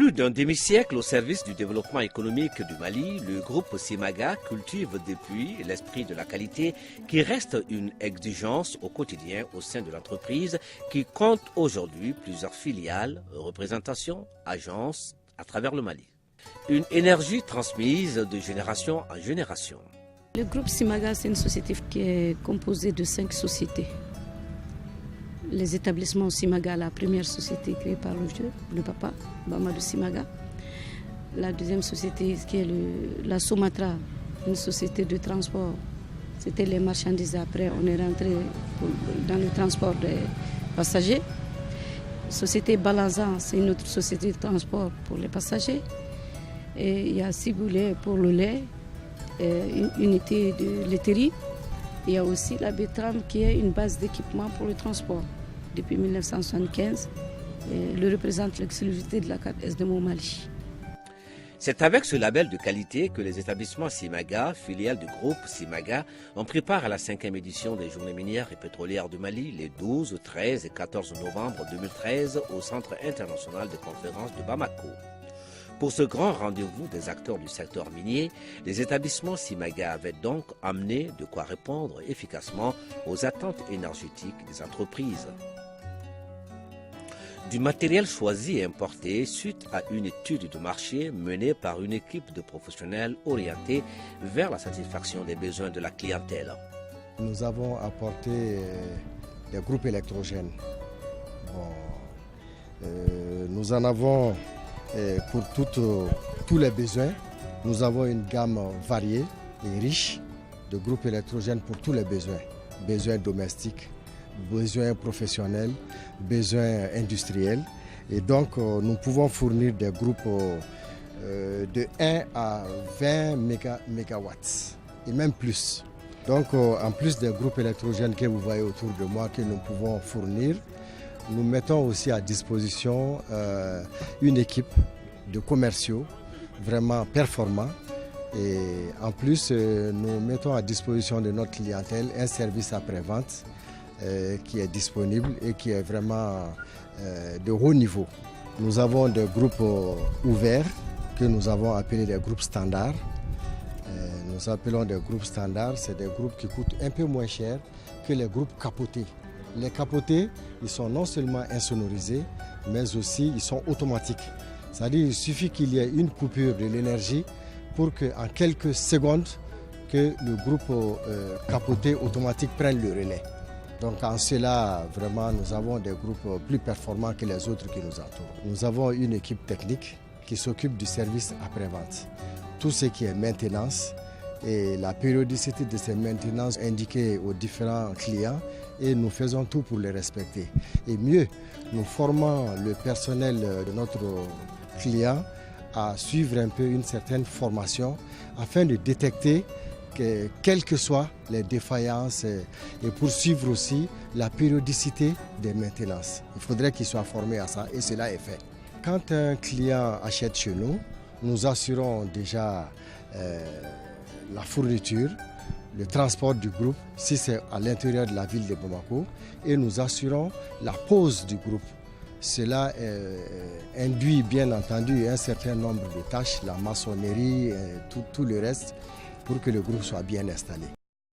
Plus d'un demi-siècle au service du développement économique du Mali, le groupe Simaga cultive depuis l'esprit de la qualité qui reste une exigence au quotidien au sein de l'entreprise qui compte aujourd'hui plusieurs filiales, représentations, agences à travers le Mali. Une énergie transmise de génération en génération. Le groupe Simaga, c'est une société qui est composée de 5 sociétés. Les établissements Simaga, la première société créée par le papa, Mamadou Simaga. La deuxième société qui est la Somatra, une société de transport. C'était les marchandises. Après, on est rentré dans le transport des passagers. Société Balanzan, c'est une autre société de transport pour les passagers. Et il y a Sigoulet pour le lait, une unité de laiterie. Il y a aussi la Betram qui est une base d'équipement pour le transport. Depuis 1975, le représente l'exclusivité de la carte SDM au Mali. C'est avec ce label de qualité que les établissements Simaga, filiales du groupe Simaga, ont pris part à la 5e édition des Journées minières et pétrolières du Mali les 12, 13 et 14 novembre 2013 au Centre international de conférences de Bamako. Pour ce grand rendez-vous des acteurs du secteur minier, les établissements Simaga avaient donc amené de quoi répondre efficacement aux attentes énergétiques des entreprises. Du matériel choisi et importé suite à une étude de marché menée par une équipe de professionnels orientés vers la satisfaction des besoins de la clientèle. Nous avons apporté des groupes électrogènes. Nous en avons pour tous les besoins. Nous avons une gamme variée et riche de groupes électrogènes pour tous les besoins. Besoins domestiques, besoins professionnels, besoins industriels. Et donc, nous pouvons fournir des groupes de 1 à 20 mégawatts et même plus. Donc, en plus des groupes électrogènes que vous voyez autour de moi que nous pouvons fournir, nous mettons aussi à disposition une équipe de commerciaux vraiment performants. Et en plus, nous mettons à disposition de notre clientèle un service après-vente qui est disponible et qui est vraiment de haut niveau. Nous avons des groupes ouverts que nous avons appelés des groupes standards. Nous appelons des groupes standards, c'est des groupes qui coûtent un peu moins cher que les groupes capotés. Les capotés, ils sont non seulement insonorisés, mais aussi ils sont automatiques. C'est-à-dire qu'il suffit qu'il y ait une coupure de l'énergie pour qu'en quelques secondes, que le groupe capoté automatique prenne le relais. Donc en cela, vraiment, nous avons des groupes plus performants que les autres qui nous entourent. Nous avons une équipe technique qui s'occupe du service après-vente. Tout ce qui est maintenance et la périodicité de ces maintenances indiquées aux différents clients et nous faisons tout pour les respecter. Et mieux, nous formons le personnel de notre client à suivre un peu une certaine formation afin de détecter quelles que soient les défaillances et poursuivre aussi la périodicité des maintenances. Il faudrait qu'il soit formé à ça et cela est fait. Quand un client achète chez nous, nous assurons déjà la fourniture, le transport du groupe, si c'est à l'intérieur de la ville de Bamako, et nous assurons la pose du groupe. Cela induit bien entendu un certain nombre de tâches, la maçonnerie et tout le reste, pour que le groupe soit bien installé.